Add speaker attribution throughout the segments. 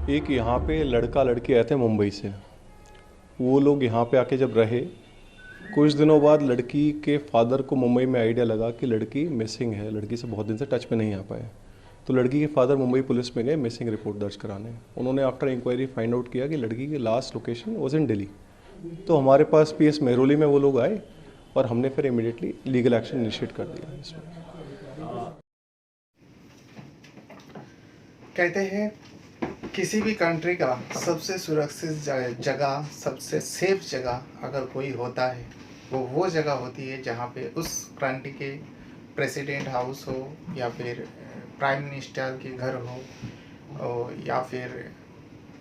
Speaker 1: एक यहाँ पे लड़का लड़की आए थे मुंबई से। वो लोग यहाँ पे आके जब रहे, कुछ दिनों बाद लड़की के फादर को मुंबई में आइडिया लगा कि लड़की मिसिंग है, लड़की से बहुत दिन से टच में नहीं आ पाए। तो लड़की के फादर मुंबई पुलिस में गए मिसिंग रिपोर्ट दर्ज कराने। उन्होंने आफ्टर इंक्वायरी फाइंड आउट किया कि लड़की की last location was in Delhi. तो हमारे पास पीएस मेहरौली में वो लोग आए और हमने फिर इमीडिएटली लीगल एक्शन इनिशिएट कर दिया इसमें।
Speaker 2: कहते हैं किसी भी कंट्री का सबसे सुरक्षित जगह, सबसे सेफ जगह अगर कोई होता है वो जगह होती है जहाँ पे उस कंट्री के प्रेसिडेंट हाउस हो या फिर प्राइम मिनिस्टर के घर हो, या फिर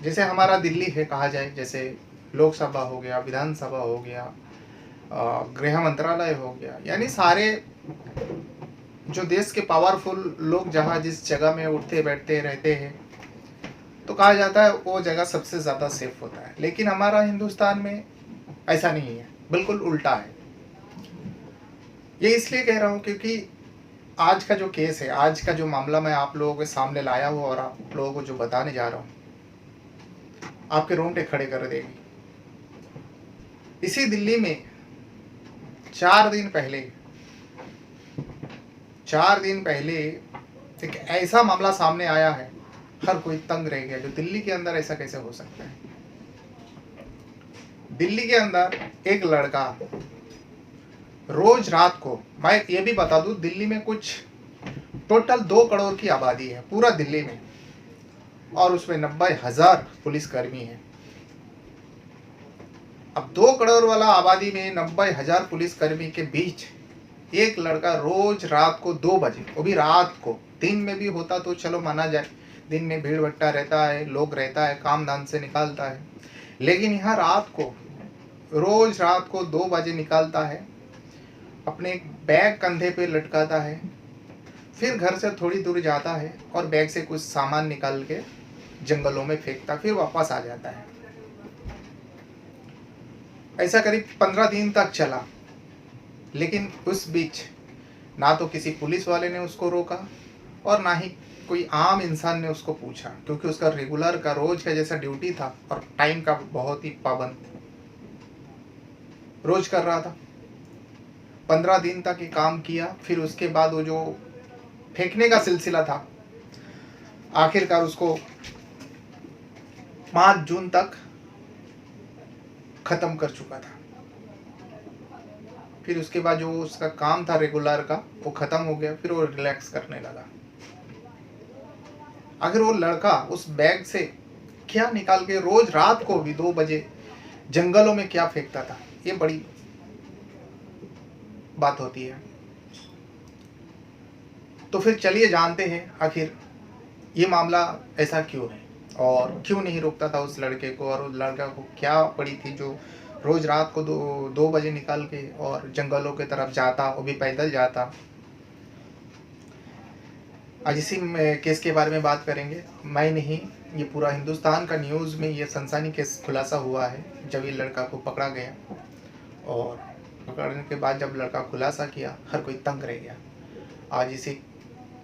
Speaker 2: जैसे हमारा दिल्ली है कहा जाए, जैसे लोकसभा हो गया, विधानसभा हो गया, गृह मंत्रालय हो गया, यानी सारे जो देश के पावरफुल लोग जहाँ जिस जगह में उठते बैठते रहते हैं, तो कहा जाता है वो जगह सबसे ज़्यादा सेफ होता है। लेकिन हमारा हिंदुस्तान में ऐसा नहीं है, बिल्कुल उल्टा है। ये इसलिए कह रहा हूँ क्योंकि आज का जो केस है, आज का जो मामला मैं आप लोगों के सामने लाया हूँ और आप लोगों को जो बताने जा रहा हूँ, आपके रोंगटे खड़े कर देगी। इसी दिल्ली में 4 दिन पहले एक ऐसा मामला सामने आया है, हर कोई तंग रह गया। जो दिल्ली के अंदर ऐसा कैसे हो सकता है? दिल्ली के अंदर एक लड़का रोज रात को, मैं ये भी बता दूं, दिल्ली में कुछ टोटल 2 करोड़ की आबादी है पूरा दिल्ली में, और उसमें 90,000 पुलिसकर्मी है। अब 2 करोड़ वाला आबादी में 90,000 पुलिसकर्मी के बीच एक लड़का रोज रात को 2 बजे, वो भी रात को, दिन में भी होता तो चलो माना जाए, दिन में भीड़ भट्टा रहता है, लोग रहता है, काम धाम से निकालता है, लेकिन यहाँ रात को, रोज रात को 2 बजे निकालता है, अपने बैग कंधे पे लटकाता है, फिर घर से थोड़ी दूर जाता है और बैग से कुछ सामान निकाल के जंगलों में फेंकता, फिर वापस आ जाता है। ऐसा करीब 15 दिन तक चला। लेकिन उस बीच ना तो किसी पुलिस वाले ने उसको रोका और ना ही कोई आम इंसान ने उसको पूछा, क्योंकि उसका रेगुलर का रोज का जैसा ड्यूटी था और टाइम का बहुत ही पाबंद रोज कर रहा था। 15 दिन तक ये काम किया, फिर उसके बाद वो जो फेंकने का सिलसिला था, आखिरकार उसको 5 जून तक खत्म कर चुका था। फिर उसके बाद जो उसका काम था रेगुलर का, वो खत्म हो गया, फिर वो रिलैक्स करने लगा। आखिर वो लड़का उस बैग से क्या निकाल के रोज रात को भी 2 बजे जंगलों में क्या फेंकता था, ये बड़ी बात होती है। तो फिर चलिए जानते हैं आखिर ये मामला ऐसा क्यों है और क्यों नहीं रोकता था उस लड़के को, और उस लड़का को क्या पड़ी थी जो रोज रात को 2 बजे निकाल के और जंगलों की तरफ जाता, वो भी पैदल जाता। आज इसी केस के बारे में बात करेंगे। मैं नहीं, ये पूरा हिंदुस्तान का न्यूज़ में ये सनसनी केस खुलासा हुआ है जब ये लड़का को पकड़ा गया, और पकड़ने के बाद जब लड़का खुलासा किया, हर कोई तंग रह गया। आज इसी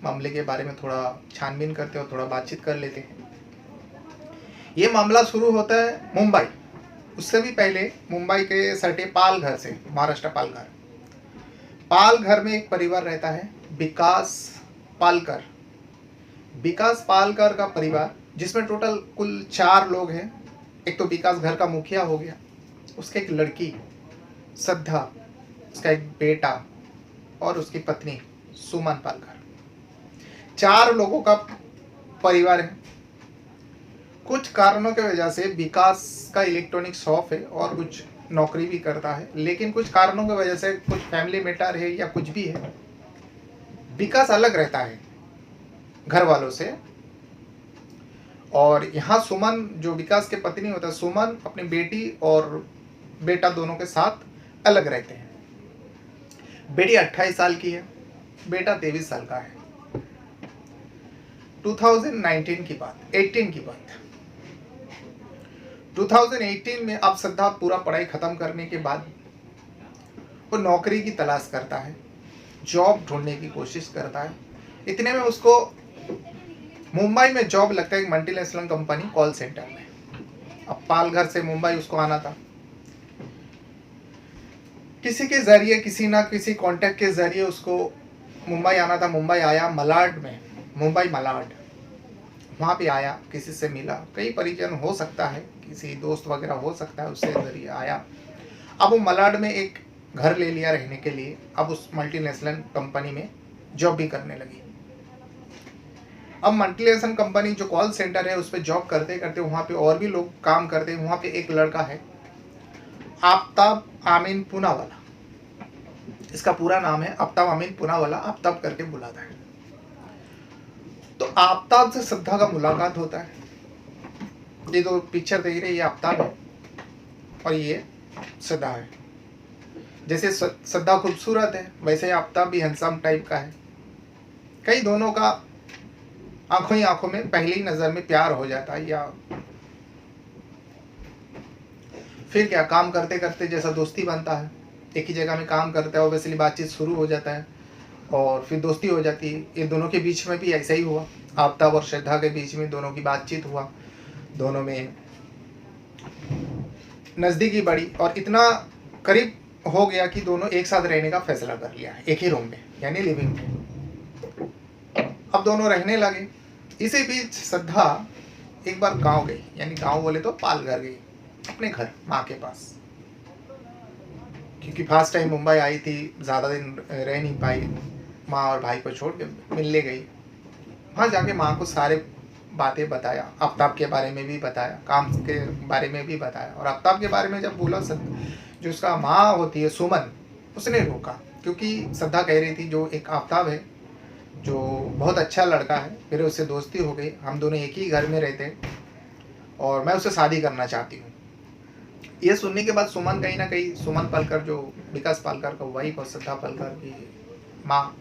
Speaker 2: मामले के बारे में थोड़ा छानबीन करते और थोड़ा बातचीत कर लेते हैं। ये मामला शुरू होता है मुंबई, उससे भी पहले मुंबई के सटे पालघर से, महाराष्ट्र पालघर। पालघर में एक परिवार रहता है, विकास पालकर। विकास पालकर का परिवार, जिसमें टोटल कुल 4 लोग हैं। एक तो विकास घर का मुखिया हो गया, उसकी एक लड़की श्रद्धा, उसका एक बेटा और उसकी पत्नी सुमन पालकर। 4 लोगों का परिवार है। कुछ कारणों की वजह से विकास का इलेक्ट्रॉनिक शॉप है और कुछ नौकरी भी करता है, लेकिन कुछ कारणों की वजह से, कुछ फैमिली मैटर है या कुछ भी है, विकास अलग रहता है घर वालों से। और यहाँ सुमन, जो विकास के पत्नी होता है, सुमन अपनी बेटी और बेटा दोनों के साथ अलग रहते हैं। बेटी 28 साल की है, बेटा 23 साल का है। 2019 की बात, 18 की बात, 2018 में अब श्रद्धा पूरा पढ़ाई खत्म करने के बाद वो नौकरी की तलाश करता है, जॉब ढूंढने की कोशिश करता है। इतने में उसको मुंबई में जॉब लगता है एक मल्टीनेशनल कंपनी कॉल सेंटर में। अब पालघर से मुंबई उसको आना था, किसी के जरिए, किसी ना किसी कांटेक्ट के जरिए उसको मुंबई आना था। मुंबई आया, मलाड में, मुंबई मलाड, वहाँ पे आया, किसी से मिला, कई परिजन हो सकता है, किसी दोस्त वगैरह हो सकता है, उससे जरिए आया। अब वो मलाड में एक घर ले लिया रहने के लिए। अब उस मल्टीनेशनल कंपनी में जॉब भी करने लगी। अब मल्टीनेशनल कंपनी जो कॉल सेंटर है उस पर जॉब करते करते वहाँ पे और भी लोग काम करते हैं। वहाँ पे एक लड़का है, आफ्ताब आमीन पूनावाला, इसका पूरा नाम है आफ्ताब आमीन पूनावाला, आफ्ताब करके बुलाता है। तो आफ्ताब से श्रद्धा का मुलाकात होता है। ये जो पिक्चर देख रहे हैं ये आफ्ताब है और ये श्रद्धा है। जैसे श्रद्धा खूबसूरत है वैसे ही आफ्ताब भी हैंडसम टाइप का है। कई दोनों का आंखों ही आंखों में पहली नजर में प्यार हो जाता है, या फिर क्या, काम करते करते जैसा दोस्ती बनता है, एक ही जगह में काम करता है, ओबियसली बातचीत शुरू हो जाता है और फिर दोस्ती हो जाती है। ये दोनों के बीच में भी ऐसा ही हुआ। आफ्ताब और श्रद्धा के बीच में दोनों की बातचीत हुआ, दोनों में नज़दीकी बढ़ी और इतना करीब हो गया कि दोनों एक साथ रहने का फैसला कर लिया, एक ही रूम में, यानी लिविंग में। अब दोनों रहने लगे। इसी बीच श्रद्धा एक बार गांव गई, यानी गांव बोले तो पालघर गई, अपने घर माँ के पास, क्योंकि फर्स्ट टाइम मुंबई आई थी, ज़्यादा दिन रह नहीं पाई, माँ और भाई को छोड़ के मिलने गई। वहाँ जाके माँ को सारे बातें बताया, आफ्ताब के बारे में भी बताया, काम के बारे में भी बताया। और आफ्ताब के बारे में जब बोला, जो उसका माँ होती है सुमन, उसने रोका, क्योंकि श्रद्धा कह रही थी जो एक आफ्ताब है जो बहुत अच्छा लड़का है, मेरे उससे दोस्ती हो गई, हम दोनों एक ही घर में रहते हैं और मैं उससे शादी करना चाहती हूँ। ये सुनने के बाद सुमन कहीं ना कहीं, सुमन पालकर जो विकास पालकर का वाइफ और श्रद्धा पालकर की माँ,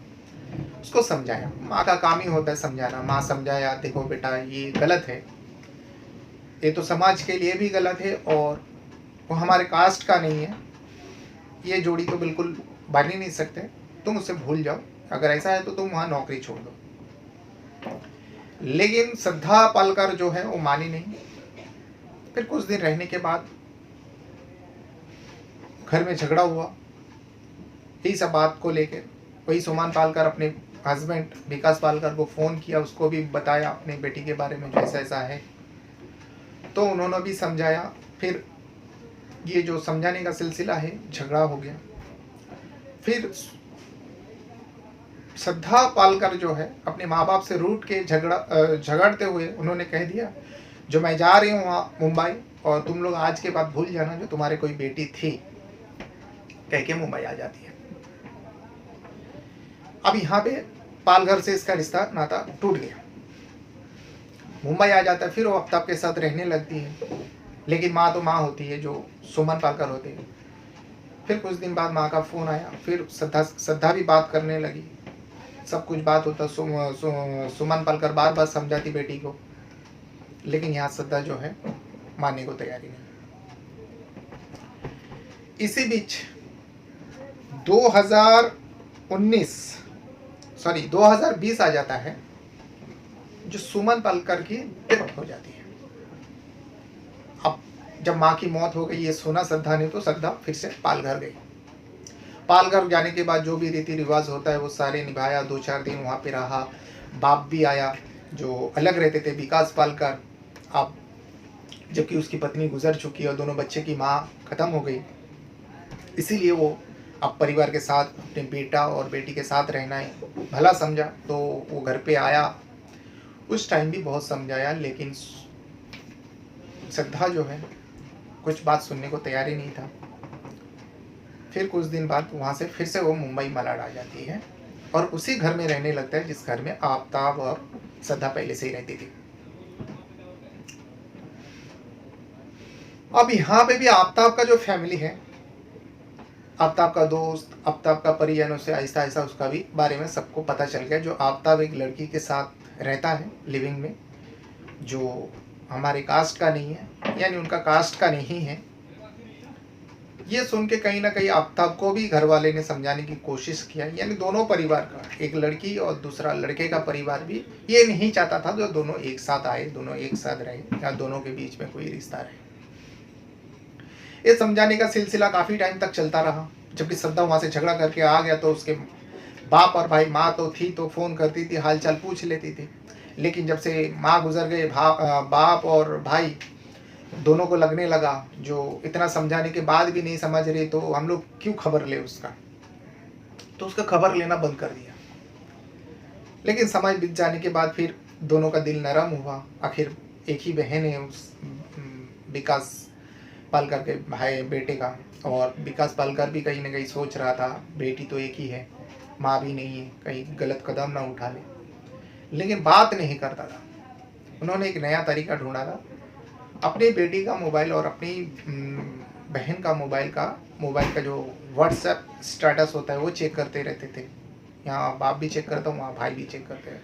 Speaker 2: उसको समझाया। माँ का काम ही होता है समझाना। माँ समझाया, देखो बेटा ये गलत है, ये तो समाज के लिए भी गलत है और वो हमारे कास्ट का नहीं है, ये जोड़ी तो बिल्कुल बन ही नहीं सकते, तुम उससे भूल जाओ, अगर ऐसा है तो तुम वहाँ नौकरी छोड़ दो। लेकिन श्रद्धा पालकर जो है वो मानी नहीं। फिर कुछ दिन रहने के बाद घर में झगड़ा हुआ, यही सब बात को लेकर। वही सुमन पालकर अपने हस्बैंड विकास पालकर को फ़ोन किया, उसको भी बताया अपनी बेटी के बारे में जो ऐसा ऐसा है, तो उन्होंने भी समझाया। फिर ये जो समझाने का सिलसिला है, झगड़ा हो गया। फिर श्रद्धा पालकर जो है अपने माँ बाप से रूठ के झगड़ते हुए उन्होंने कह दिया, जो मैं जा रही हूँ वहाँ मुंबई और तुम लोग आज के बाद भूल जाना जो तुम्हारे कोई बेटी थी, कह के मुंबई आ जाती है। अब यहाँ पे पालघर से इसका रिश्ता नाता टूट गया, मुंबई आ जाता है। फिर वो आफ्ताब के साथ रहने लगती है, लेकिन माँ तो माँ होती है जो सुमन पालकर होते हैं। फिर कुछ दिन बाद माँ का फ़ोन आया, फिर श्रद्धा भी बात करने लगी, सब कुछ बात होता। सुमन पालकर बार बार समझाती बेटी को, लेकिन यहाँ श्रद्धा जो है मानने को तैयारी नहीं। इसी बीच 2020 आ जाता है, जो सुमन पालकर की डेथ हो जाती है। अब जब माँ की मौत हो गई ये सुना श्रद्धा ने, तो श्रद्धा फिर से पालघर गई। पालघर जाने के बाद जो भी रीति रिवाज होता है वो सारे निभाया, 2-4 दिन वहाँ पे रहा। बाप भी आया, जो अलग रहते थे विकास पालकर, अब जबकि उसकी पत्नी गुजर चुकी और दोनों बच्चे की माँ खत्म हो गई, इसीलिए वो अब परिवार के साथ अपने बेटा और बेटी के साथ रहना है भला समझा, तो वो घर पे आया। उस टाइम भी बहुत समझाया, लेकिन श्रद्धा जो है कुछ बात सुनने को तैयार ही नहीं था। फिर कुछ दिन बाद वहाँ से फिर से वो मुंबई मलाड आ जाती है और उसी घर में रहने लगता है जिस घर में आफ्ताब और श्रद्धा पहले से ही रहती थी। अब यहाँ पे भी आफ्ताब का जो फैमिली है, आफ्ताब का दोस्त, आफ्ताब का परिजनों से आहिस्ता आहिस्ता उसका भी बारे में सबको पता चल गया। जो आफ्ताब एक लड़की के साथ रहता है लिविंग में, जो हमारे कास्ट का नहीं है, यानी उनका कास्ट का नहीं है, ये सुन के कहीं ना कहीं आफ्ताब को भी घर वाले ने समझाने की कोशिश किया, यानी दोनों परिवार का, एक लड़की और दूसरा लड़के का परिवार भी ये नहीं चाहता था जो दोनों एक साथ आए, दोनों एक साथ रहे या दोनों के बीच में कोई रिश्ता रहे। ये समझाने का सिलसिला काफ़ी टाइम तक चलता रहा। जबकि श्रद्धा वहाँ से झगड़ा करके आ गया तो उसके बाप और भाई, माँ तो थी तो फ़ोन करती थी, हालचाल पूछ लेती थी। लेकिन जब से माँ गुजर गए, बाप और भाई दोनों को लगने लगा जो इतना समझाने के बाद भी नहीं समझ रहे तो हम लोग क्यों खबर ले उसका, तो उसका खबर लेना बंद कर दिया। लेकिन समय बीत जाने के बाद फिर दोनों का दिल नरम हुआ। आखिर एक ही बहन है उस विकास पालकर के भाई बेटे का, और विकास पालकर भी कहीं ना कहीं सोच रहा था बेटी तो एक ही है, माँ भी नहीं है, कहीं गलत कदम ना उठा ले। लेकिन बात नहीं करता था। उन्होंने एक नया तरीका ढूंढा था, अपनी बेटी का मोबाइल और अपनी बहन का मोबाइल का जो व्हाट्सएप स्टेटस होता है वो चेक करते रहते थे। यहाँ बाप भी चेक करता हूँ, वहाँ भाई भी चेक करते हैं।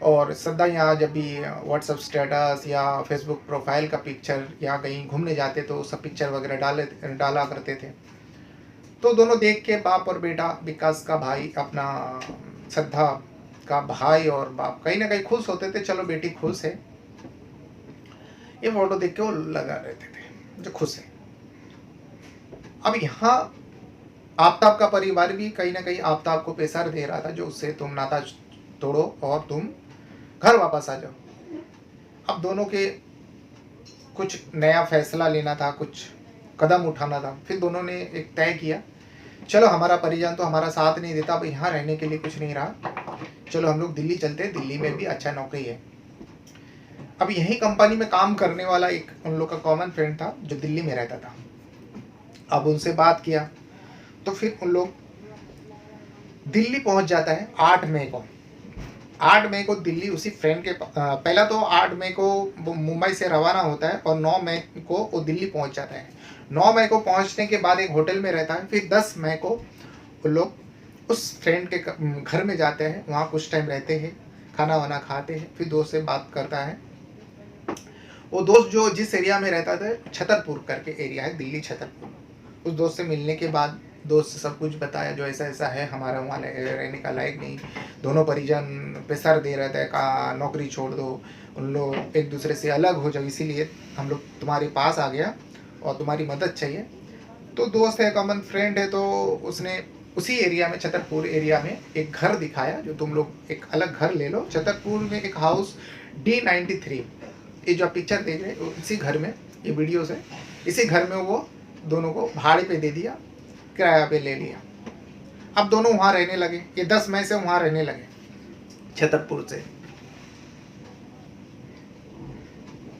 Speaker 2: और श्रद्धा यहाँ जब भी व्हाट्सएप स्टेटस या फेसबुक प्रोफाइल का पिक्चर या कहीं घूमने जाते तो सब पिक्चर वगैरह डाला करते थे। तो दोनों देख के बाप और बेटा, विकास का भाई, अपना श्रद्धा का भाई और बाप कहीं ना कहीं खुश होते थे, चलो बेटी खुश है। ये फोटो देख के वो लगा रहते थे जो खुश है। अब यहाँ आफ्ताब का परिवार भी कहीं ना कहीं आफ्ताब को प्रेशर दे रहा था जो उससे तुम नाता तोड़ो और तुम घर वापस आ जाओ। अब दोनों के कुछ नया फैसला लेना था, कुछ कदम उठाना था। फिर दोनों ने एक तय किया, चलो हमारा परिजन तो हमारा साथ नहीं देता, अब यहाँ रहने के लिए कुछ नहीं रहा, चलो हम लोग दिल्ली चलते हैं, दिल्ली में भी अच्छा नौकरी है। अब यही कंपनी में काम करने वाला एक उन लोग का कॉमन फ्रेंड था जो दिल्ली में रहता था। अब उनसे बात किया तो फिर उन लोग दिल्ली पहुंच जाता है 8 मई को। 8 मई को दिल्ली उसी फ्रेंड के पहला तो 8 मई को मुंबई से रवाना होता है और 9 मई को वो दिल्ली पहुंच जाता है। 9 मई को पहुंचने के बाद एक होटल में रहता है। फिर 10 मई को वो लोग उस फ्रेंड के घर में जाते हैं, वहाँ कुछ टाइम रहते हैं, खाना वाना खाते हैं। फिर दोस्त से बात करता है। वो दोस्त जो जिस एरिया में रहता था, छतरपुर करके एरिया है, दिल्ली छतरपुर, उस दोस्त से मिलने के बाद दोस्त सब कुछ बताया जो ऐसा ऐसा है, हमारा वहाँ रहने का लायक नहीं, दोनों परिजन प्रेशर दे रहे थे का नौकरी छोड़ दो, उन लोग एक दूसरे से अलग हो जाओ, इसीलिए हम लोग तुम्हारे पास आ गया और तुम्हारी मदद चाहिए। तो दोस्त है, कॉमन फ्रेंड है, तो उसने उसी एरिया में, छतरपुर एरिया में एक घर दिखाया जो तुम लोग एक अलग घर ले लो। छतरपुर में एक हाउस D93, ये जो आप पिक्चर देख रहे हैं इसी घर में, ये वीडियोस है, इसी घर में वो दोनों को भाड़े पे दे दिया, किराया पे ले लिया। अब दोनों वहाँ रहने लगे। ये 10 मई से वहाँ रहने लगे छतरपुर से।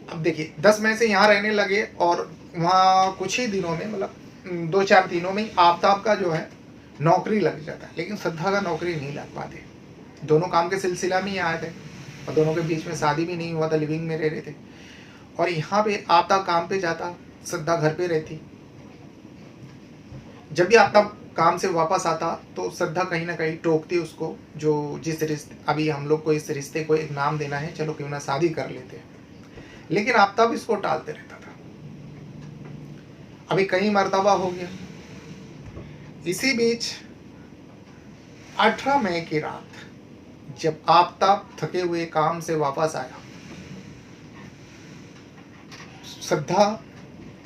Speaker 2: अब देखिए 10 मई से यहाँ रहने लगे और वहाँ कुछ ही दिनों में, मतलब 2-4 दिनों में आफ्ताब का जो है नौकरी लग जाता है। लेकिन श्रद्धा का नौकरी नहीं लग पाते। दोनों काम के सिलसिला में ही आए थे और दोनों के बीच में शादी भी नहीं हुआ था, लिविंग में रह रहे थे। और यहाँ पे आफ्ताब काम पे जाता, श्रद्धा घर पे रहती। जब भी आफ्ताब काम से वापस आता तो श्रद्धा कहीं ना कहीं टोकती उसको, जो जिस रिश्ते, अभी हम लोग को इस रिश्ते को एक नाम देना है, चलो क्यों ना शादी कर लेते हैं। लेकिन आफ्ताब इसको टालते रहता था। अभी कई मर्तबा हो गया। इसी बीच 18 मई की रात जब आफ्ताब थके हुए काम से वापस आया, श्रद्धा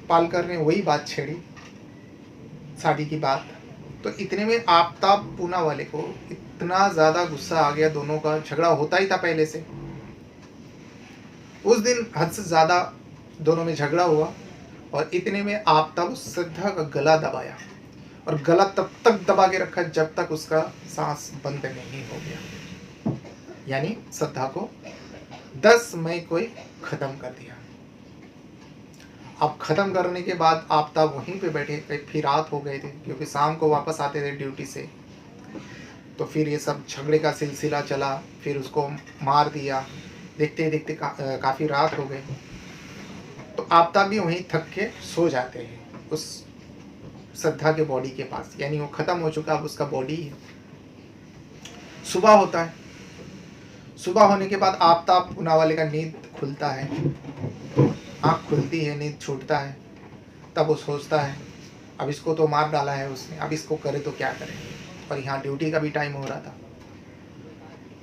Speaker 2: पालकर ने वही बात छेड़ी, शादी की बात। तो इतने में आफ्ताब पूना वाले को इतना ज़्यादा गुस्सा आ गया, दोनों का झगड़ा होता ही था पहले से। उस दिन हद से ज़्यादा दोनों में झगड़ा हुआ और इतने में आफ्ताब श्रद्धा का गला दबाया और गला तब तक दबा के रखा जब तक उसका सांस बंद नहीं हो गया। यानी श्रद्धा को 10 मई को ही ख़त्म कर दिया। अब ख़त्म करने के बाद आफ्ताब वहीं पे बैठे, फिर रात हो गए थे क्योंकि शाम को वापस आते थे ड्यूटी से। तो फिर ये सब झगड़े का सिलसिला चला, फिर उसको मार दिया। देखते देखते काफ़ी रात हो गई। तो आफ्ताब भी वहीं थक के सो जाते हैं उस श्रद्धा के बॉडी के पास, यानी वो ख़त्म हो चुका, अब उसका बॉडी है। सुबह होता है। सुबह होने के बाद आफ्ताब पूना वाले का नींद खुलता है, आँख खुलती है, नींद छूटता है। तब वो सोचता है अब इसको तो मार डाला है उसने, अब इसको करे तो क्या करें, और यहाँ ड्यूटी का भी टाइम हो रहा था।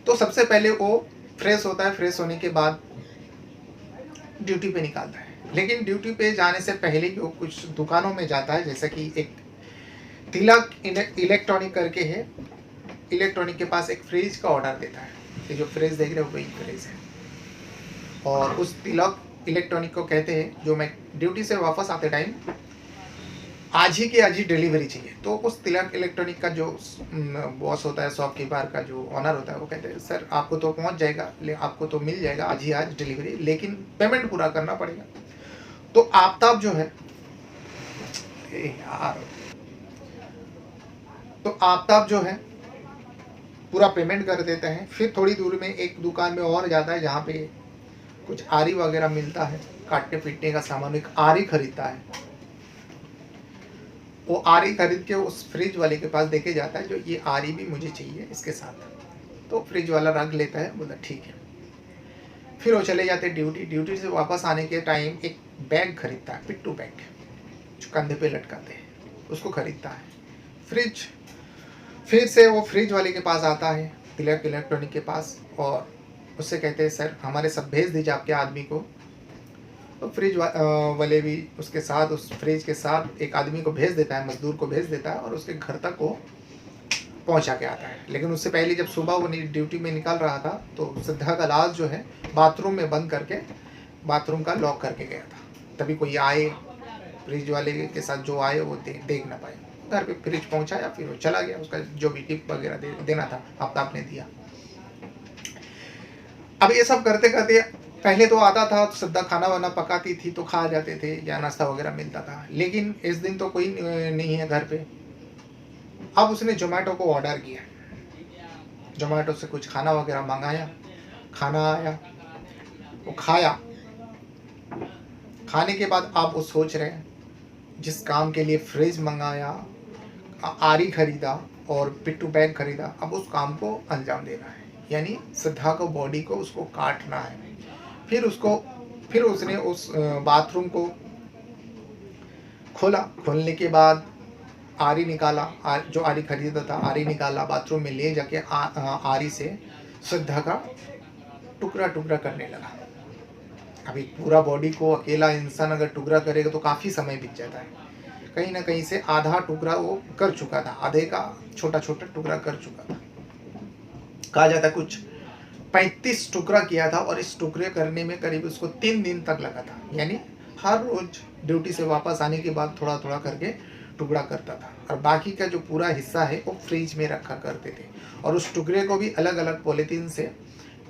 Speaker 2: तो सबसे पहले वो फ्रेश होता है, फ्रेश होने के बाद ड्यूटी पे निकालता है। लेकिन ड्यूटी पे जाने से पहले वो कुछ दुकानों में जाता है, जैसे कि एक तिलक इलेक्ट्रॉनिक करके है, इलेक्ट्रॉनिक के पास एक फ्रिज का ऑर्डर देता है। ये जो फ्रिज देख रहे हो वही फ्रिज है, और उस तिलक इलेक्ट्रॉनिक को कहते हैं जो मैं ड्यूटी से वापस आते टाइम आज ही की आज ही डिलीवरी चाहिए। तो उस तिलक इलेक्ट्रॉनिक का जो बॉस होता है, शॉपकीपर का जो ऑनर होता है, वो कहते हैं सर आपको तो पहुंच जाएगा, आपको तो मिल जाएगा आज ही आज डिलीवरी, लेकिन पेमेंट पूरा करना पड़ेगा। तो आफ्ताब जो है यार, तो आफ्ताब जो है पूरा पेमेंट कर देता है। फिर थोड़ी दूर में एक दुकान में और जाता है जहाँ पे कुछ आरी वगैरह मिलता है, काटने पीटने का सामान, एक आरी खरीदता है। वो आरी खरीद के उस फ्रिज वाले के पास देके जाता है, जो ये आरी भी मुझे चाहिए इसके साथ। तो फ्रिज वाला रख लेता है, बोला ठीक है। फिर वो चले जाते ड्यूटी। ड्यूटी से वापस आने के टाइम एक बैग खरीदता है, पिट्टू बैग जो कंधे पे लटकाते हैं, उसको खरीदता है। फ्रिज फिर से वो फ्रिज वाले के पास आता है, तिलक इलेक्ट्रॉनिक के पास, और उससे कहते हैं सर हमारे सब भेज दीजिए आपके आदमी को। तो फ्रिज वाले भी उसके साथ, उस फ्रिज के साथ एक आदमी को भेज देता है, मजदूर को भेज देता है, और उसके घर तक वो पहुंचा के आता है। लेकिन उससे पहले जब सुबह वो ड्यूटी में निकल रहा था, तो सिद्धा का लाश जो है बाथरूम में बंद करके बाथरूम का लॉक करके गया था। तभी कोई आए, फ्रिज वाले के साथ जो आए वो देख ना पाए। घर पे फ्रिज पहुंचाया, फिर वो चला गया। उसका जो भी टिप वगैरह देना था आफ्ताब ने दिया। अब ये सब करते करते पहले तो आता था तो सिद्धा खाना वाना पकाती थी तो खा जाते थे, या नाश्ता वगैरह मिलता था। लेकिन इस दिन तो कोई नहीं है घर पे। अब उसने जोमेटो को ऑर्डर किया, जोमेटो से कुछ खाना वगैरह मंगाया, खाना आया, वो खाया। खाने के बाद आप वो सोच रहे हैं जिस काम के लिए फ्रिज मंगाया, आरी खरीदा और पिट्टू बैग खरीदा, अब उस काम को अंजाम देना है, यानी सिद्धा को बॉडी को उसको काटना है। फिर उसने उस बाथरूम को खोला। खोलने के बाद आरी निकाला, जो आरी खरीदा था आरी निकाला, बाथरूम में ले जाके आरी से सिद्धा का टुकड़ा टुकड़ा करने लगा। अभी पूरा बॉडी को अकेला इंसान अगर टुकड़ा करेगा तो काफ़ी समय बीत जाता है। कहीं ना कहीं से आधा टुकड़ा वो कर चुका था, आधे का छोटा छोटा टुकड़ा कर चुका था। कहा जाता कुछ 35 टुकड़ा किया था, और इस टुकड़े करने में करीब उसको 3 दिन तक लगा था। यानी हर रोज ड्यूटी से वापस आने के बाद थोड़ा थोड़ा करके टुकड़ा करता था, और बाकी का जो पूरा हिस्सा है वो फ्रिज में रखा करते थे, और उस टुकड़े को भी अलग अलग पॉलीथीन से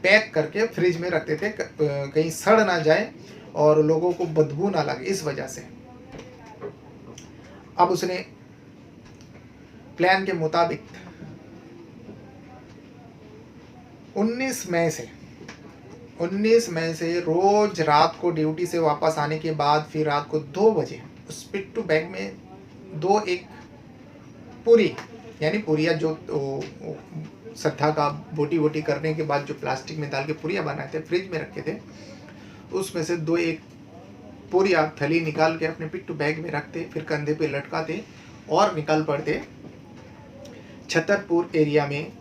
Speaker 2: पैक करके फ्रिज में रखते थे, कहीं सड़ ना जाए और लोगों को बदबू ना लगे, इस वजह से। अब उसने प्लान के मुताबिक 19 मई से रोज रात को ड्यूटी से वापस आने के बाद फिर रात को 2 बजे उस पिट्टू बैग में एक पूरी, यानी पूरिया जो सट्ठा का बोटी वोटी करने के बाद जो प्लास्टिक में डाल के पूरिया बनाए थे, फ्रिज में रखे थे, उसमें से एक पूरिया थैली निकाल के अपने पिट्टू बैग में रखते, फिर कंधे पे लटकाते और निकल पड़ते छतरपुर एरिया में,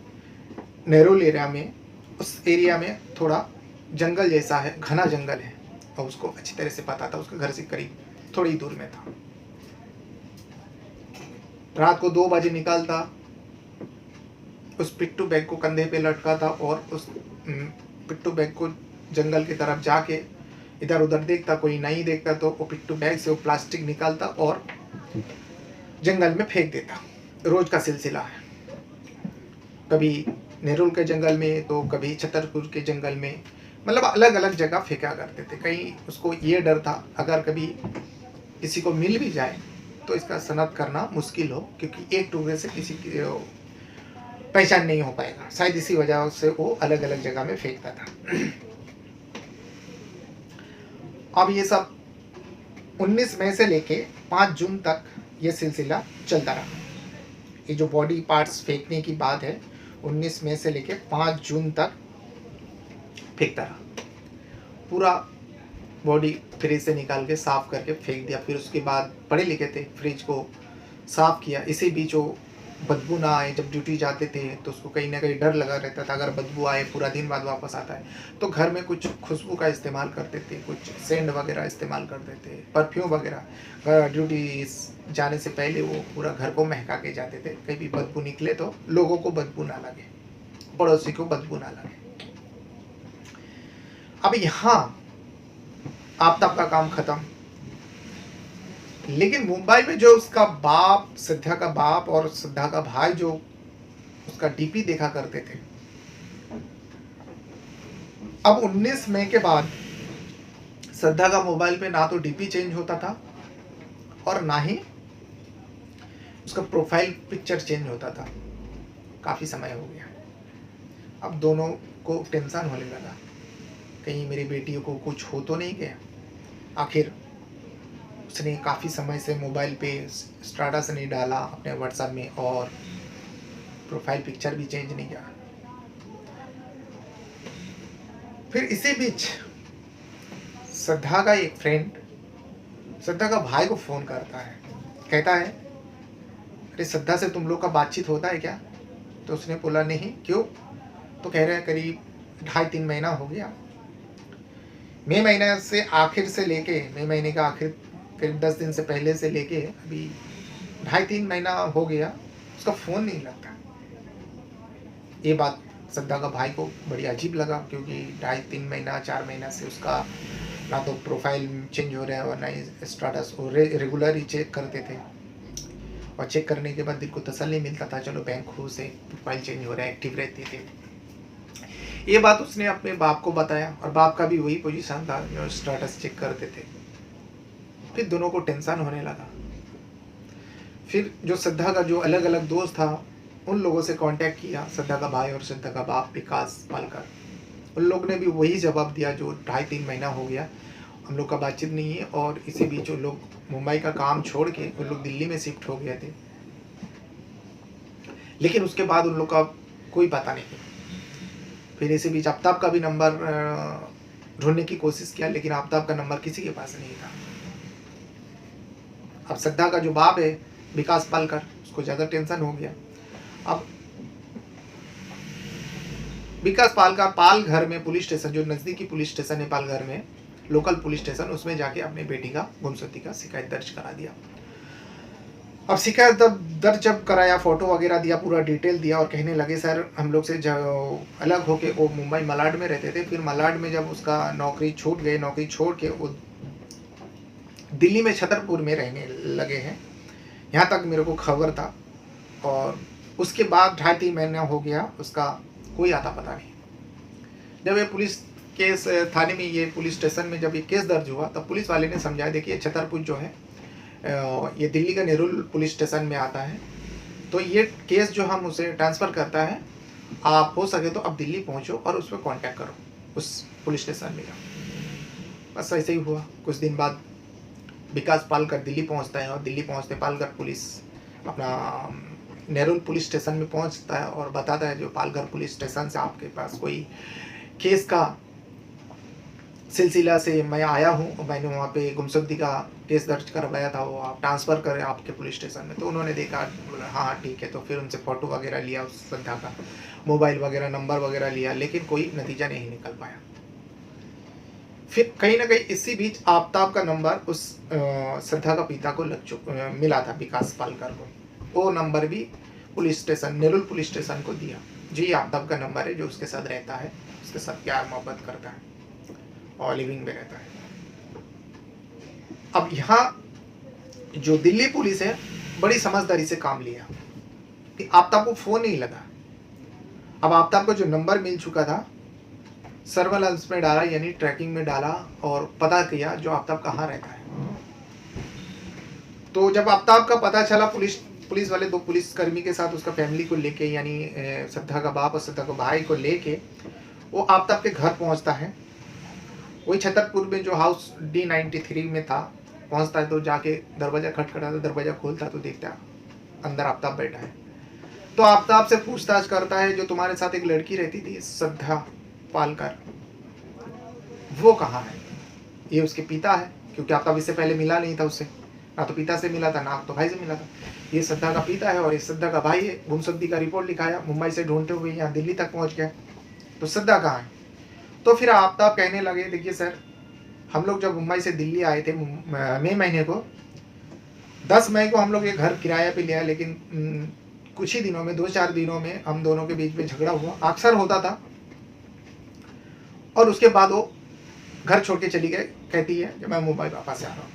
Speaker 2: नेहरू एरिया में। उस एरिया में थोड़ा जंगल जैसा है, घना जंगल है, और उसको अच्छी तरह से पता था, उसके घर से करीब थोड़ी दूर में था। रात को 2 बजे निकलता, उस पिट्टू बैग को कंधे पे लटकाता और उस पिट्टू बैग को जंगल की तरफ जाके इधर उधर देखता, कोई नहीं देखता तो वो पिट्टू बैग से वो प्लास्टिक निकालता और जंगल में फेंक देता। रोज का सिलसिला है, कभी नेहरू के जंगल में तो कभी छतरपुर के जंगल में, मतलब अलग अलग जगह फेंका करते थे। कहीं उसको ये डर था अगर कभी किसी को मिल भी जाए तो इसका सनद करना मुश्किल हो, क्योंकि एक टुकड़े से किसी की पहचान नहीं हो पाएगा, शायद इसी वजह से वो अलग अलग जगह में फेंकता था। अब ये सब 19 मई से लेके 5 जून तक ये सिलसिला चलता रहा। ये जो बॉडी पार्ट्स फेंकने की बात है, 19 मई से लेके 5 जून तक फेंकता रहा। पूरा बॉडी फ्रिज से निकाल के साफ करके फेंक दिया। फिर उसके बाद पढ़े लिखे थे, फ्रिज को साफ़ किया। इसी बीच वो बदबू ना आए, जब ड्यूटी जाते थे तो उसको कहीं न कहीं डर लगा रहता था, अगर बदबू आए पूरा दिन बाद वापस आता है, तो घर में कुछ खुशबू का इस्तेमाल करते थे, कुछ सेंट वगैरह इस्तेमाल करते थे, परफ्यूम वगैरह। ड्यूटी जाने से पहले वो पूरा घर को महका के जाते थे, कहीं भी बदबू निकले तो लोगों को बदबू ना लगे, पड़ोसी को बदबू ना लगे। अब यहाँ आफ्ताब का काम खत्म, लेकिन मुंबई में जो उसका बाप, श्रद्धा का बाप और श्रद्धा का भाई जो उसका डीपी देखा करते थे, अब 19 मई के बाद श्रद्धा का मोबाइल पे ना तो डीपी चेंज होता था और ना ही उसका प्रोफाइल पिक्चर चेंज होता था। काफ़ी समय हो गया। अब दोनों को टेंशन होने लगा, कहीं मेरी बेटियों को कुछ हो तो नहीं गया। आखिर उसने काफ़ी समय से मोबाइल पे स्टेटस नहीं डाला अपने व्हाट्सएप में और प्रोफाइल पिक्चर भी चेंज नहीं किया। फिर इसी बीच श्रद्धा का एक फ्रेंड श्रद्धा का भाई को फ़ोन करता है, कहता है अरे श्रद्धा से तुम लोग का बातचीत होता है क्या? तो उसने बोला नहीं, क्यों? तो कह रहे हैं करीब 2.5-3 महीना हो गया। मई महीने से आखिर से लेके, मई महीने का आखिर करीब 10 दिन से पहले से लेके अभी 2.5-3 महीना हो गया, उसका फ़ोन नहीं लगता। ये बात श्रद्धा का भाई को बड़ी अजीब लगा, क्योंकि 2.5-3 महीना 4 महीना से उसका ना तो प्रोफाइल चेंज हो रहा है और ना ही स्टेटस। वो रेगुलर ही चेक करते थे और चेक करने के बाद दिल को तसल्ली मिलता था, चलो बैंक खुश है, प्रोफाइल चेंज हो रहा है, एक्टिव रहते थे। ये बात उसने अपने बाप को बताया और बाप का भी वही पोजीशन था जो स्टेटस चेक करते थे। फिर दोनों को टेंशन होने लगा। फिर जो श्रद्धा का जो अलग अलग दोस्त था उन लोगों से कांटेक्ट किया, श्रद्धा का भाई और श्रद्धा का बाप विकास पालकर। उन लोग ने भी वही जवाब दिया जो 2.5-3 महीना हो गया हम लोग का बातचीत नहीं है। और इसी बीच वो लोग मुंबई का काम छोड़ के उन लोग दिल्ली में शिफ्ट हो गए थे, लेकिन उसके बाद उन लोग का कोई पता नहीं। फिर इसी बीच आफ्ताब का भी नंबर ढूंढने की कोशिश किया, लेकिन आफ्ताब का नंबर किसी के पास नहीं था। अब श्रद्धा का जो बाप है विकास पालकर, उसको ज़्यादा टेंशन हो गया। अब विकास पालकर पालघर में पुलिस स्टेशन, जो नज़दीकी पुलिस स्टेशन है पालघर में, लोकल पुलिस स्टेशन, उसमें जाके अपनी बेटी का गुमशुदगी का शिकायत दर्ज करा दिया। अब शिकायत दर्ज जब कराया, फ़ोटो वगैरह दिया, पूरा डिटेल दिया और कहने लगे सर हम लोग से अलग होके वो मुंबई मलाड में रहते थे, फिर मलाड में जब उसका नौकरी छूट गई, नौकरी छोड़ के वो दिल्ली में छतरपुर में रहने लगे हैं, यहाँ तक मेरे को खबर था। और उसके बाद 2.5-3 महीना हो गया, उसका कोई आता पता नहीं। जब ये पुलिस केस थाने में, ये पुलिस स्टेशन में जब ये केस दर्ज हुआ, तब पुलिस वाले ने समझाया देखिए छतरपुर जो है ये दिल्ली का नेरुल पुलिस स्टेशन में आता है, तो ये केस जो हम उसे ट्रांसफ़र करता है, आप हो सके तो अब दिल्ली पहुँचो और उस पर कॉन्टैक्ट करो उस पुलिस स्टेशन में। बस ऐसे ही हुआ। कुछ दिन बाद विकास पालकर दिल्ली पहुंचता है और दिल्ली पहुंचते पालघर पुलिस अपना नेरुल पुलिस स्टेशन में पहुंचता है और बताता है जो पालघर पुलिस स्टेशन से आपके पास कोई केस का सिलसिला से मैं आया हूं, मैंने वहां पे गुमशुदगी का केस दर्ज करवाया था, वो आप ट्रांसफ़र करें आपके पुलिस स्टेशन में। तो उन्होंने देखा, बोला हाँ ठीक है। तो फिर उनसे फ़ोटो वगैरह लिया, उस श्रद्धा का मोबाइल वगैरह नंबर वगैरह लिया, लेकिन कोई नतीजा नहीं निकल पाया। फिर कहीं ना कहीं इसी बीच आफ्ताब का नंबर उस श्रद्धा का पिता को मिला था, विकास पालकर को। वो नंबर भी police station, Nerul police station को दिया, जी आफ्ताब का नंबर है, जो उसके साथ रहता है, उसके साथ प्यार मोहब्बत करता है और लिविंग में रहता है। अब यहाँ जो दिल्ली पुलिस है बड़ी समझदारी से काम लिया कि आफ्ताब को फ़ोन नहीं लगा। अब आफ्ताब को जो नंबर मिल चुका था, सर्वेलेंस में डाला, यानी ट्रैकिंग में डाला और पता किया जो आफ्ताब कहाँ रहता है। तो जब आफ्ताब का पता चला, पुलिस वाले 2 पुलिसकर्मी के साथ उसका फैमिली को लेके, यानी श्रद्धा का बाप और श्रद्धा का भाई को लेके वो आफ्ताब के घर पहुंचता है। वही छतरपुर में जो हाउस D93 में था, पहुंचता है तो जाके दरवाज़ा खटखटाता, दरवाज़ा खोलता तो देखता अंदर आफ्ताब बैठा है। तो आफ्ताब से पूछताछ करता है जो तुम्हारे साथ एक लड़की रहती थी श्रद्धा पालकर, वो कहाँ है? ये उसके पिता है, क्योंकि आफ्ताब इससे पहले मिला नहीं था उससे, ना तो पिता से मिला था, ना तो भाई से मिला था। ये श्रद्धा का पिता है और ये श्रद्धा का भाई है। गुमशुदगी का रिपोर्ट लिखाया, मुंबई से ढूंढते हुए यहाँ दिल्ली तक पहुँच गया। तो श्रद्धा कहाँ है? तो फिर आफ्ताब कहने लगे, देखिए सर, हम लोग जब मुंबई से दिल्ली आए थे मई महीने को, 10 मई को हम लोग ये घर किराया पे लिया, लेकिन कुछ ही दिनों में, 2-4 दिनों में हम दोनों के बीच में झगड़ा हुआ, अक्सर होता था। और उसके बाद वो घर छोड़ के चली गई, कहती है कि मैं मुंबई वापस से आ रहा हूँ,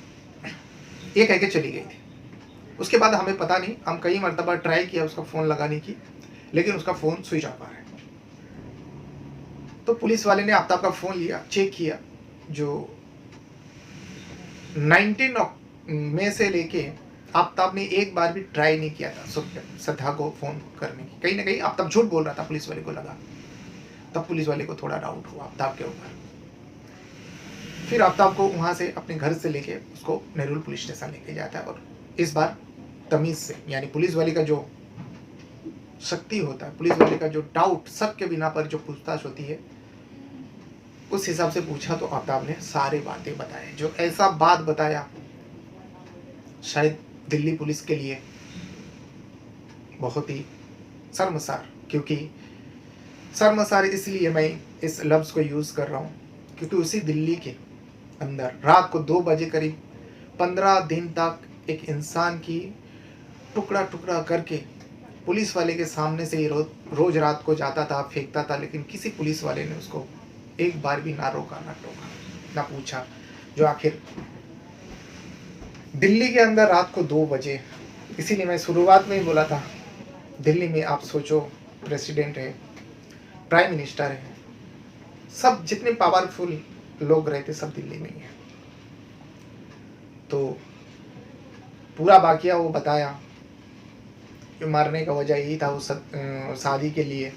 Speaker 2: ये कह के चली गई थी। उसके बाद हमें पता नहीं, हम कई मरतबा ट्राई किया उसका फ़ोन लगाने की, लेकिन उसका फ़ोन स्विच ऑफ आ रहा है। तो पुलिस वाले ने आफ्ताब का फ़ोन लिया, चेक किया, जो 19 मई से लेके आफ्ताब ने एक बार भी ट्राई नहीं किया था श्रद्धा को फ़ोन करने की। कहीं ना कहीं आफ्ताब झूठ बोल रहा था, पुलिस वाले को लगा। तब पुलिस वाले को थोड़ा डाउट हुआ आफ्ताब के ऊपर। फिर आफ्ताब को वहाँ से अपने घर से लेके उसको नेहरू पुलिस स्टेशन लेके जाता है, और इस बार तमीज़ से, यानी पुलिस वाले का जो शक्ति होता है, पुलिस वाले का जो डाउट, शक के बिना पर जो पूछताछ होती है, उस हिसाब से पूछा तो आफ्ताब ने सारी बातें बताए। जो ऐसा बात बताया शायद दिल्ली पुलिस के लिए बहुत ही शर्मसार, क्योंकि शर्मसार इसलिए मैं इस लफ्ज़ को यूज़ कर रहा हूँ क्योंकि उसी दिल्ली के अंदर रात को 2 बजे करीब 15 दिन तक एक इंसान की टुकड़ा टुकड़ा करके पुलिस वाले के सामने से ही रोज रात को जाता था, फेंकता था, लेकिन किसी पुलिस वाले ने उसको एक बार भी ना रोका, ना टोका, ना पूछा। जो आखिर दिल्ली के अंदर रात को 2 बजे, इसीलिए मैं शुरुआत में ही बोला था, दिल्ली में आप सोचो, प्रेसिडेंट है, प्राइम मिनिस्टर है, सब जितने पावरफुल लोग रहते सब दिल्ली में ही है। तो पूरा वाकया वो बताया कि मारने का वजह यही था, वो शादी के लिए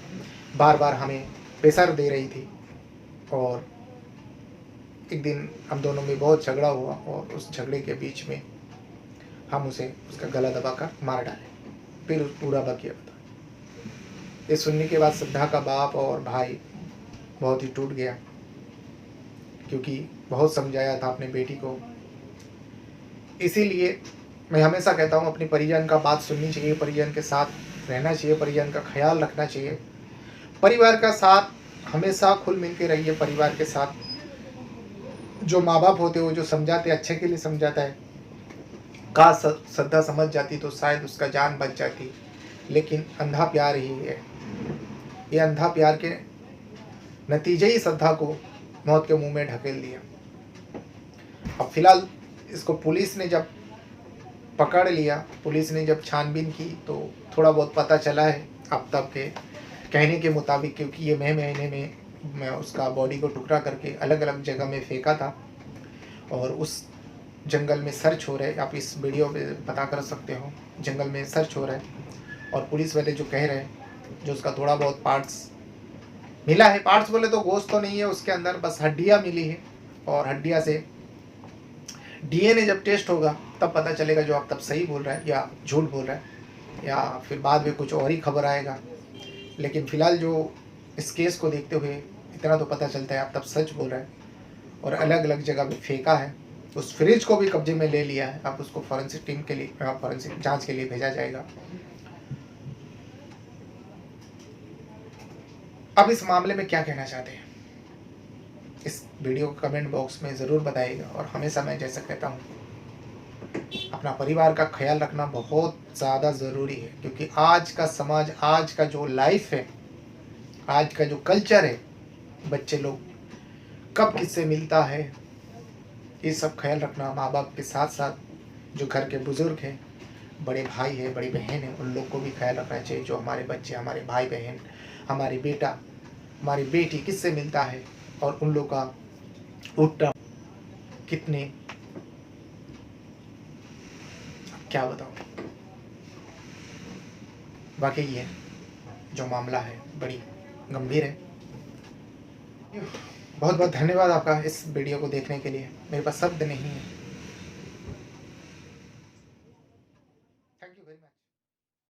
Speaker 2: बार बार हमें प्रेशर दे रही थी, और एक दिन हम दोनों में बहुत झगड़ा हुआ, और उस झगड़े के बीच में हम उसे उसका गला दबाकर मार डाले। फिर उस पूरा वाकया बताया। ये सुनने के बाद श्रद्धा का बाप और भाई बहुत ही टूट गया, क्योंकि बहुत समझाया था अपने बेटी को। इसीलिए मैं हमेशा कहता हूँ, अपने परिजन का बात सुननी चाहिए, परिजन के साथ रहना चाहिए, परिजन का ख्याल रखना चाहिए, परिवार का साथ हमेशा खुल मिल के रहिए। परिवार के साथ जो माँ बाप होते हो, जो समझाते, अच्छे के लिए समझाता है, का श्रद्धा समझ जाती तो शायद उसका जान बच जाती, लेकिन अंधा प्यार ही है। ये अंधा प्यार के नतीजे ही श्रद्धा को मौत के मुंह में ढकेल दिया। अब फिलहाल इसको पुलिस ने जब पकड़ लिया, पुलिस ने जब छानबीन की, तो थोड़ा बहुत पता चला है आफ्ताब के कहने के मुताबिक, क्योंकि ये मई महीने में मैं उसका बॉडी को टुकड़ा करके अलग अलग जगह में फेंका था, और उस जंगल में सर्च हो रहे, आप इस वीडियो पे पता कर सकते हो, जंगल में सर्च हो रहा है। और पुलिस वाले जो कह रहे हैं, जो उसका थोड़ा बहुत पार्ट्स मिला है, पार्ट्स बोले तो गोश्त तो नहीं है उसके अंदर, बस हड्डियाँ मिली है, और हड्डियाँ से डीएनए जब टेस्ट होगा तब पता चलेगा जो आप तब सही बोल रहा है या झूठ बोल रहा है, या फिर बाद में कुछ और ही खबर आएगा। लेकिन फ़िलहाल जो इस केस को देखते हुए इतना तो पता चलता है आप तब सच बोल रहे हैं, और अलग अलग जगह पे फेंका है। उस फ्रिज को भी कब्जे में ले लिया है, अब उसको फॉरेंसिक टीम के लिए, फॉरेंसिक जांच के लिए भेजा जाएगा। अब इस मामले में क्या कहना चाहते हैं, इस वीडियो को कमेंट बॉक्स में ज़रूर बताइएगा। और हमेशा मैं जैसा कहता हूँ, अपना परिवार का ख्याल रखना बहुत ज़्यादा ज़रूरी है, क्योंकि आज का समाज, आज का जो लाइफ है, आज का जो कल्चर है, बच्चे लोग कब किससे मिलता है, ये सब ख्याल रखना। माँ बाप के साथ साथ जो घर के बुज़ुर्ग हैं, बड़े भाई है, बड़ी बहन है, उन लोग को भी ख्याल रखना चाहिए। जो हमारे बच्चे, हमारे भाई बहन, हमारी बेटा, हमारी बेटी किससे मिलता है, और उन लोग का उठना कितने, क्या बताऊँ, वाकई ये जो मामला है बड़ी गंभीर है। बहुत बहुत धन्यवाद आपका इस वीडियो को देखने के लिए। मेरे पास शब्द नहीं है